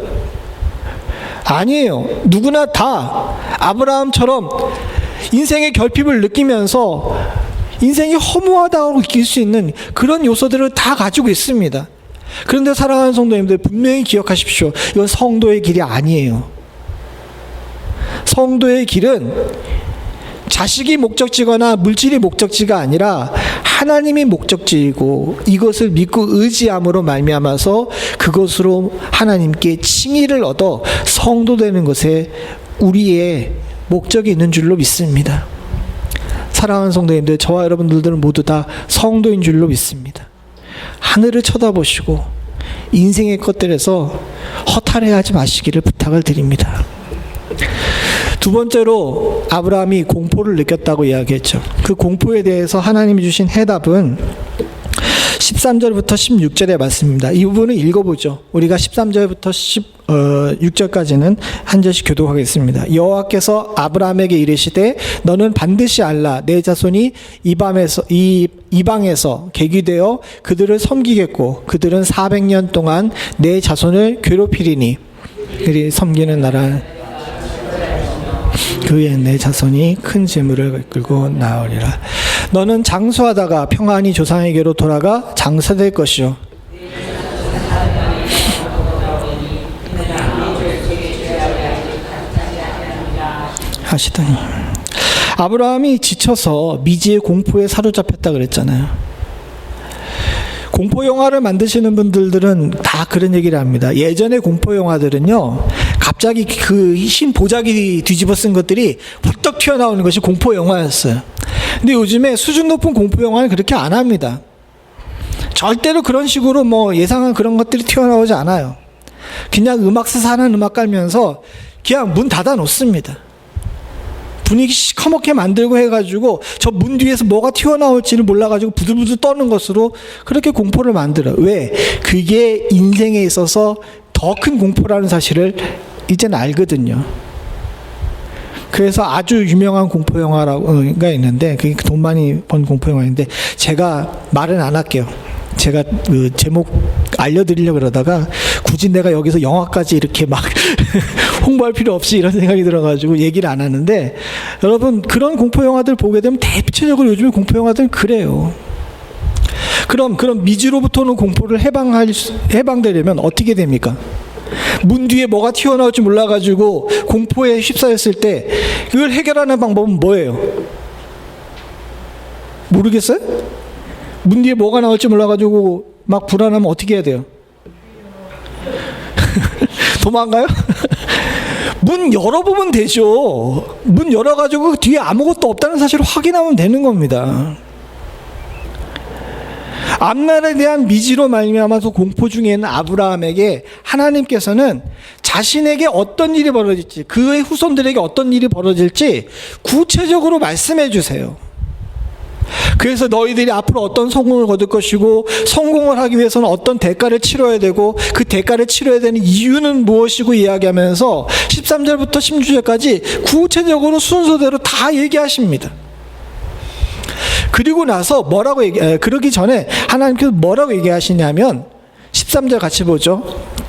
아니에요. 누구나 다 아브라함처럼 인생의 결핍을 느끼면서 인생이 허무하다고 느낄 수 있는 그런 요소들을 다 가지고 있습니다. 그런데 사랑하는 성도님들 분명히 기억하십시오. 이건 성도의 길이 아니에요. 성도의 길은 자식이 목적지거나 물질이 목적지가 아니라 하나님이 목적지이고, 이것을 믿고 의지함으로 말미암아서 그것으로 하나님께 칭의를 얻어 성도 되는 것에 우리의 목적이 있는 줄로 믿습니다. 사랑하는 성도님들, 저와 여러분들은 모두 다 성도인 줄로 믿습니다. 하늘을 쳐다보시고 인생의 것들에서 허탈해하지 마시기를 부탁을 드립니다. 두 번째로 아브라함이 공포를 느꼈다고 이야기했죠. 그 공포에 대해서 하나님이 주신 해답은 13절부터 16절의 말씀입니다. 이 부분을 읽어보죠. 우리가 13절부터 16절까지는 한 절씩 교독하겠습니다. 여호와께서 아브라함에게 이르시되 너는 반드시 알라 내 자손이 이방에서 계기되어 그들을 섬기겠고 그들은 400년 동안 내 자손을 괴롭히리니 그들이 섬기는 나라 그의 내 자손이 큰 재물을 이끌고 나으리라. 너는 장수하다가 평안히 조상에게로 돌아가 장사될 것이요 하시더니, 아브라함이 지쳐서 미지의 공포에 사로잡혔다 그랬잖아요. 공포 영화를 만드시는 분들은 다 그런 얘기를 합니다. 예전의 공포 영화들은요, 갑자기 그 흰 보자기 뒤집어 쓴 것들이 훌떡 튀어나오는 것이 공포 영화였어요. 근데 요즘에 수준 높은 공포 영화는 그렇게 안 합니다. 절대로 그런 식으로 뭐 예상한 그런 것들이 튀어나오지 않아요. 그냥 음악 스산한 음악 깔면서 그냥 문 닫아 놓습니다. 분위기 시커멓게 만들고 해가지고 저 문 뒤에서 뭐가 튀어나올지를 몰라가지고 부들부들 떠는 것으로 그렇게 공포를 만들어요. 왜? 그게 인생에 있어서 더 큰 공포라는 사실을 이제는 알거든요. 그래서 아주 유명한 공포 영화가 있는데, 그게 돈 많이 번 공포 영화인데 제가 말은 안 할게요. 제가 그 제목 알려드리려고 그러다가 굳이 내가 여기서 영화까지 이렇게 막 홍보할 필요 없이 이런 생각이 들어가지고 얘기를 안 하는데, 여러분 그런 공포 영화들 보게 되면 대체적으로 요즘에 공포 영화들은 그래요. 그럼 미지로부터는 공포를 해방되려면 어떻게 됩니까? 문 뒤에 뭐가 튀어나올지 몰라가지고 공포에 휩싸였을 때 그걸 해결하는 방법은 뭐예요? 모르겠어요? 문 뒤에 뭐가 나올지 몰라가지고 막 불안하면 어떻게 해야 돼요? 도망가요? 문 열어보면 되죠. 문 열어가지고 뒤에 아무것도 없다는 사실을 확인하면 되는 겁니다. 앞날에 대한 미지로 말미암아서 공포 중에 있는 아브라함에게 하나님께서는 자신에게 어떤 일이 벌어질지, 그의 후손들에게 어떤 일이 벌어질지 구체적으로 말씀해 주세요. 그래서 너희들이 앞으로 어떤 성공을 거둘 것이고, 성공을 하기 위해서는 어떤 대가를 치러야 되고, 그 대가를 치러야 되는 이유는 무엇이고 이야기하면서 13절부터 16절까지 구체적으로 순서대로 다 얘기하십니다. 그리고 나서 그러기 전에 하나님께서 뭐라고 얘기하시냐면 13절 같이 보죠.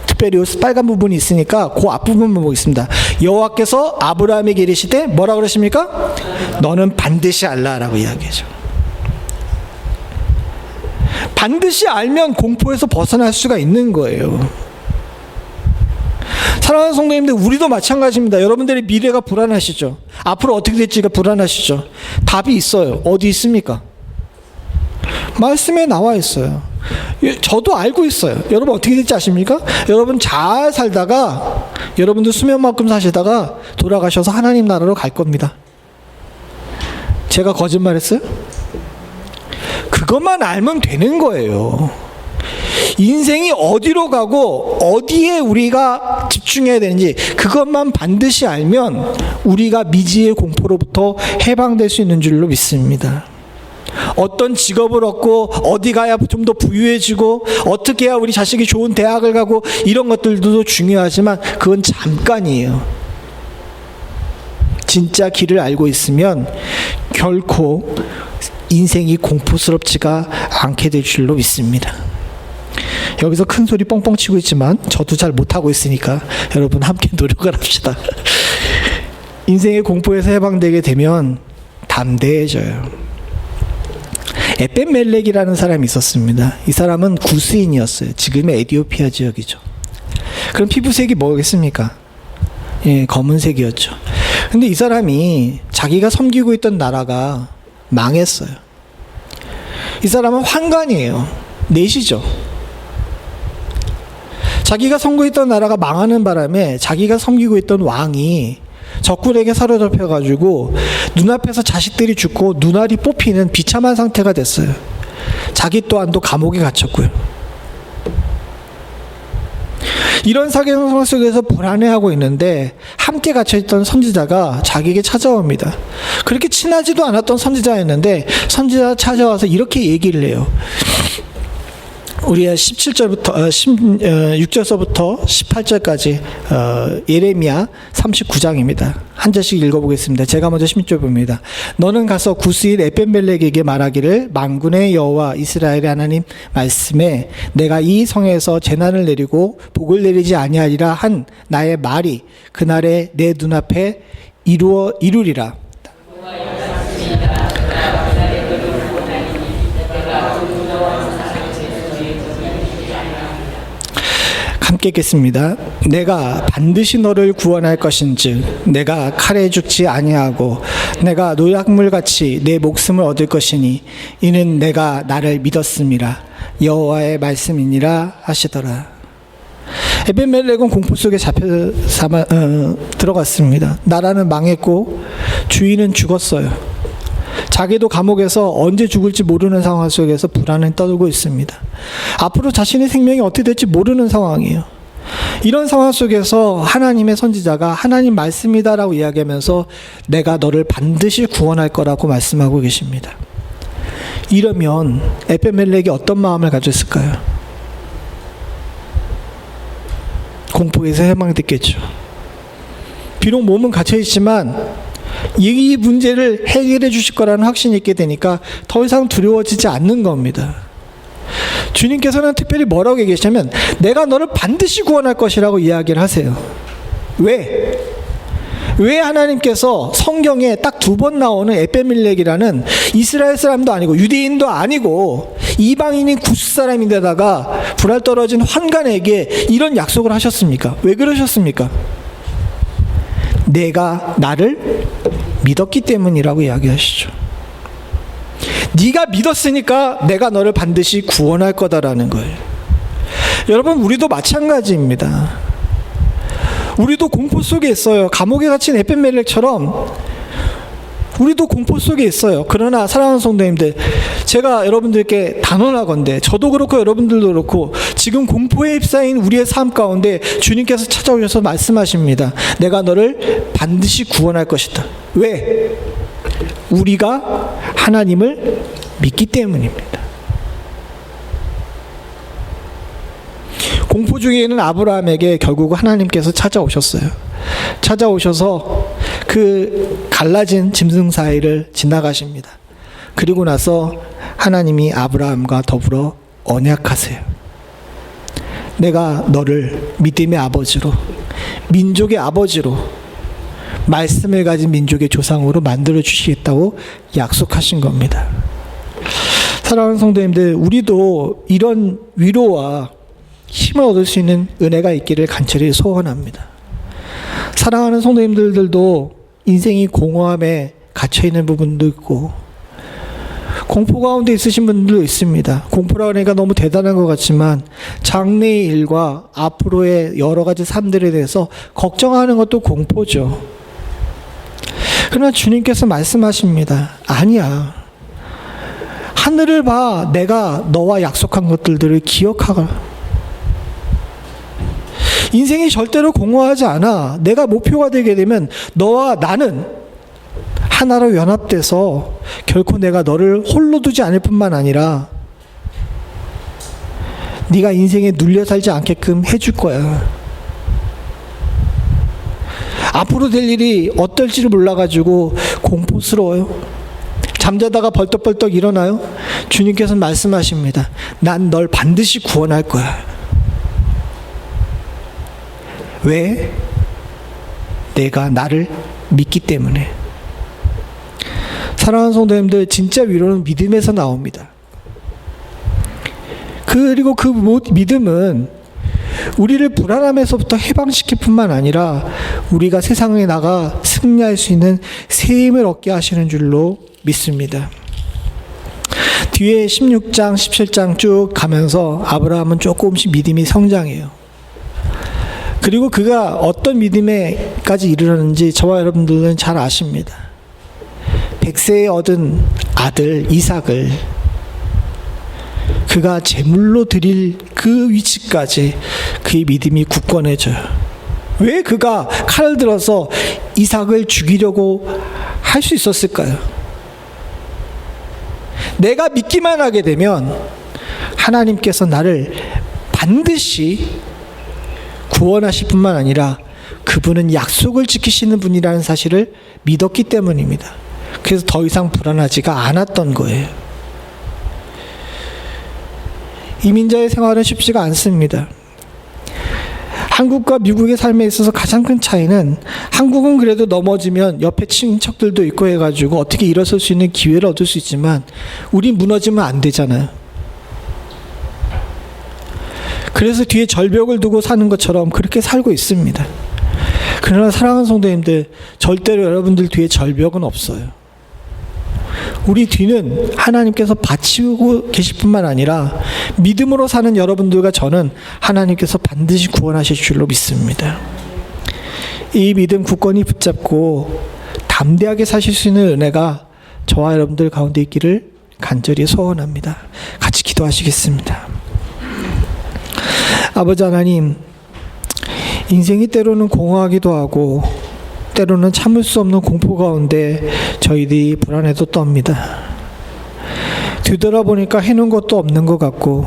특별히 빨간 부분이 있으니까 그 앞부분만 보겠습니다. 여호와께서 아브라함에게 이르시되 뭐라고 그러십니까? 너는 반드시 알라라고 이야기하죠. 반드시 알면 공포에서 벗어날 수가 있는 거예요. 사랑하는 성도님들, 우리도 마찬가지입니다. 여러분들의 미래가 불안하시죠? 앞으로 어떻게 될지가 불안하시죠? 답이 있어요. 어디 있습니까? 말씀에 나와 있어요. 저도 알고 있어요. 여러분 어떻게 될지 아십니까? 여러분 잘 살다가, 여러분들 수면만큼 사시다가 돌아가셔서 하나님 나라로 갈 겁니다. 제가 거짓말했어요? 그것만 알면 되는 거예요. 인생이 어디로 가고 어디에 우리가 집중해야 되는지 그것만 반드시 알면 우리가 미지의 공포로부터 해방될 수 있는 줄로 믿습니다. 어떤 직업을 얻고 어디 가야 좀 더 부유해지고 어떻게 해야 우리 자식이 좋은 대학을 가고 이런 것들도 중요하지만 그건 잠깐이에요. 진짜 길을 알고 있으면 결코 인생이 공포스럽지가 않게 될 줄로 믿습니다. 여기서 큰 소리 뻥뻥 치고 있지만 저도 잘 못하고 있으니까 여러분 함께 노력을 합시다. 인생의 공포에서 해방되게 되면 담대해져요. 에벤멜렉이라는 사람이 있었습니다. 이 사람은 구스인이었어요. 지금의 에티오피아 지역이죠. 그럼 피부색이 뭐겠습니까? 예, 검은색이었죠. 근데 이 사람이 자기가 섬기고 있던 나라가 망했어요. 이 사람은 환관이에요. 내시죠. 자기가 섬기고 있던 나라가 망하는 바람에 자기가 섬기고 있던 왕이 적군에게 사로잡혀가지고 눈앞에서 자식들이 죽고 눈알이 뽑히는 비참한 상태가 됐어요. 자기 또한도 감옥에 갇혔고요. 이런 상황 속에서 불안해하고 있는데 함께 갇혀있던 선지자가 자기에게 찾아옵니다. 그렇게 친하지도 않았던 선지자였는데 선지자가 찾아와서 이렇게 얘기를 해요. 우리가 17절부터 6절서부터 18절까지 예레미야 39장입니다. 한 절씩 읽어보겠습니다. 제가 먼저 16절 봅니다. 너는 가서 구스인 에벤멜렉에게 말하기를 만군의 여호와 이스라엘의 하나님 말씀에 내가 이 성에서 재난을 내리고 복을 내리지 아니하리라 한 나의 말이 그날에 내 눈앞에 이루리라. 함께 읽겠습니다. 내가 반드시 너를 구원할 것인즉 내가 칼에 죽지 아니하고 내가 노약물같이 내 목숨을 얻을 것이니 이는 내가 나를 믿었음이라 여호와의 말씀이니라 하시더라. 에벤멜렉은 공포 속에 들어갔습니다. 나라는 망했고 주인은 죽었어요. 자기도 감옥에서 언제 죽을지 모르는 상황 속에서 불안을 떨고 있습니다. 앞으로 자신의 생명이 어떻게 될지 모르는 상황이에요. 이런 상황 속에서 하나님의 선지자가 하나님 말씀이다라고 이야기하면서 내가 너를 반드시 구원할 거라고 말씀하고 계십니다. 이러면 에벤멜렉이 어떤 마음을 가졌을까요? 공포에서 해방됐겠죠. 비록 몸은 갇혀있지만 이 문제를 해결해 주실 거라는 확신이 있게 되니까 더 이상 두려워지지 않는 겁니다. 주님께서는 특별히 뭐라고 얘기하시냐면 내가 너를 반드시 구원할 것이라고 이야기를 하세요. 왜? 왜 하나님께서 성경에 딱 2번 나오는 에벤멜렉이라는 이스라엘 사람도 아니고 유대인도 아니고 이방인인 구스 사람인데다가 불알 떨어진 환관에게 이런 약속을 하셨습니까? 왜 그러셨습니까? 내가 나를 믿었기 때문이라고 이야기하시죠. 네가 믿었으니까 내가 너를 반드시 구원할 거다라는 거예요. 여러분 우리도 마찬가지입니다. 우리도 공포 속에 있어요. 감옥에 갇힌 에벤멜렉처럼 우리도 공포 속에 있어요. 그러나 사랑하는 성도님들, 제가 여러분들께 단언하건대 저도 그렇고 여러분들도 그렇고 지금 공포에 휩싸인 우리의 삶 가운데 주님께서 찾아오셔서 말씀하십니다. 내가 너를 반드시 구원할 것이다. 왜? 우리가 하나님을 믿기 때문입니다. 공포 중에 있는 아브라함에게 결국 하나님께서 찾아오셨어요. 찾아오셔서 그 갈라진 짐승 사이를 지나가십니다. 그리고 나서 하나님이 아브라함과 더불어 언약하세요. 내가 너를 믿음의 아버지로, 민족의 아버지로, 말씀을 가진 민족의 조상으로 만들어 주시겠다고 약속하신 겁니다. 사랑하는 성도님들, 우리도 이런 위로와 힘을 얻을 수 있는 은혜가 있기를 간절히 소원합니다. 사랑하는 성도님들도 인생이 공허함에 갇혀있는 부분도 있고 공포 가운데 있으신 분들도 있습니다. 공포라 그러니까 너무 대단한 것 같지만 장래의 일과 앞으로의 여러 가지 삶들에 대해서 걱정하는 것도 공포죠. 그러나 주님께서 말씀하십니다. 아니야. 하늘을 봐. 내가 너와 약속한 것들을 기억하라. 인생이 절대로 공허하지 않아. 내가 목표가 되게 되면 너와 나는 하나로 연합돼서 결코 내가 너를 홀로 두지 않을 뿐만 아니라 네가 인생에 눌려 살지 않게끔 해줄 거야. 앞으로 될 일이 어떨지를 몰라가지고 공포스러워요. 잠자다가 벌떡벌떡 일어나요. 주님께서 말씀하십니다. 난 널 반드시 구원할 거야. 왜? 내가 나를 믿기 때문에. 사랑하는 성도님들, 진짜 위로는 믿음에서 나옵니다. 그리고 그 믿음은 우리를 불안함에서부터 해방시킬 뿐만 아니라 우리가 세상에 나가 승리할 수 있는 새 힘을 얻게 하시는 줄로 믿습니다. 뒤에 16장, 17장 쭉 가면서 아브라함은 조금씩 믿음이 성장해요. 그리고 그가 어떤 믿음에까지 이르렀는지 저와 여러분들은 잘 아십니다. 100세에 얻은 아들 이삭을 그가 제물로 드릴 그 위치까지 그의 믿음이 굳건해져요. 왜 그가 칼을 들어서 이삭을 죽이려고 할 수 있었을까요? 내가 믿기만 하게 되면 하나님께서 나를 반드시 구원하실 뿐만 아니라 그분은 약속을 지키시는 분이라는 사실을 믿었기 때문입니다. 그래서 더 이상 불안하지가 않았던 거예요. 이민자의 생활은 쉽지가 않습니다. 한국과 미국의 삶에 있어서 가장 큰 차이는 한국은 그래도 넘어지면 옆에 친척들도 있고 해가지고 어떻게 일어설 수 있는 기회를 얻을 수 있지만 우린 무너지면 안 되잖아요. 그래서 뒤에 절벽을 두고 사는 것처럼 그렇게 살고 있습니다. 그러나 사랑하는 성도님들, 절대로 여러분들 뒤에 절벽은 없어요. 우리 뒤는 하나님께서 받치고 계실 뿐만 아니라 믿음으로 사는 여러분들과 저는 하나님께서 반드시 구원하실 줄로 믿습니다. 이 믿음 굳건히 붙잡고 담대하게 사실 수 있는 은혜가 저와 여러분들 가운데 있기를 간절히 소원합니다. 같이 기도하시겠습니다. 아버지 하나님, 인생이 때로는 공허하기도 하고 때로는 참을 수 없는 공포 가운데 저희들이 불안해도 떱니다. 뒤돌아보니까 해놓은 것도 없는 것 같고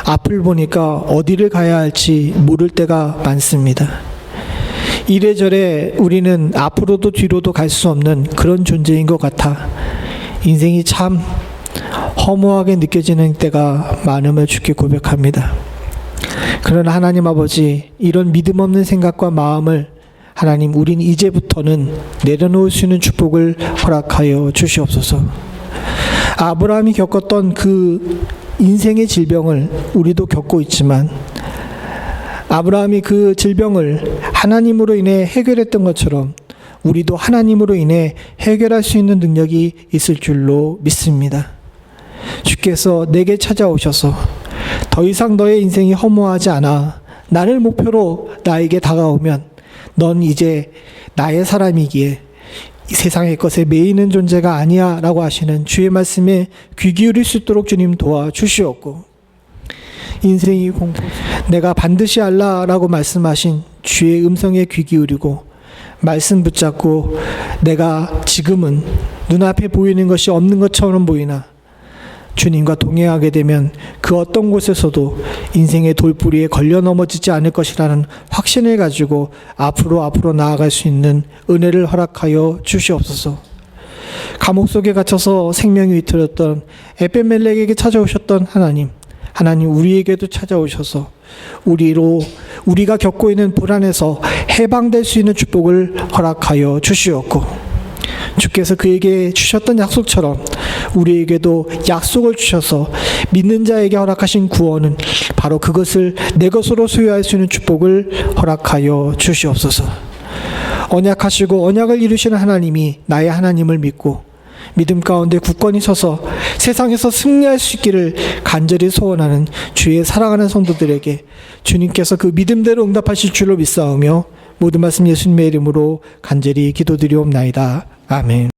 앞을 보니까 어디를 가야 할지 모를 때가 많습니다. 이래저래 우리는 앞으로도 뒤로도 갈 수 없는 그런 존재인 것 같아 인생이 참 허무하게 느껴지는 때가 많음을 주께 고백합니다. 그러나 하나님 아버지, 이런 믿음 없는 생각과 마음을 하나님, 우린 이제부터는 내려놓을 수 있는 축복을 허락하여 주시옵소서. 아브라함이 겪었던 그 인생의 질병을 우리도 겪고 있지만 아브라함이 그 질병을 하나님으로 인해 해결했던 것처럼 우리도 하나님으로 인해 해결할 수 있는 능력이 있을 줄로 믿습니다. 주께서 내게 찾아오셔서 더 이상 너의 인생이 허무하지 않아 나를 목표로 나에게 다가오면 넌 이제 나의 사람이기에 이 세상의 것에 매이는 존재가 아니야 라고 하시는 주의 말씀에 귀 기울일 수 있도록 주님 도와주시옵고, 인생이 공포 내가 반드시 알라라고 말씀하신 주의 음성에 귀 기울이고 말씀 붙잡고 내가 지금은 눈앞에 보이는 것이 없는 것처럼 보이나 주님과 동행하게 되면 그 어떤 곳에서도 인생의 돌부리에 걸려 넘어지지 않을 것이라는 확신을 가지고 앞으로 나아갈 수 있는 은혜를 허락하여 주시옵소서. 감옥 속에 갇혀서 생명이 위태로웠던 에벤멜렉에게 찾아오셨던 하나님 우리에게도 찾아오셔서 우리가 겪고 있는 불안에서 해방될 수 있는 축복을 허락하여 주시옵고, 주께서 그에게 주셨던 약속처럼 우리에게도 약속을 주셔서 믿는 자에게 허락하신 구원은 바로 그것을 내 것으로 소유할 수 있는 축복을 허락하여 주시옵소서. 언약하시고 언약을 이루시는 하나님이 나의 하나님을 믿고 믿음 가운데 굳건히 서서 세상에서 승리할 수 있기를 간절히 소원하는 주의 사랑하는 성도들에게 주님께서 그 믿음대로 응답하실 줄로 믿사오며 모든 말씀 예수님의 이름으로 간절히 기도드리옵나이다. 아멘.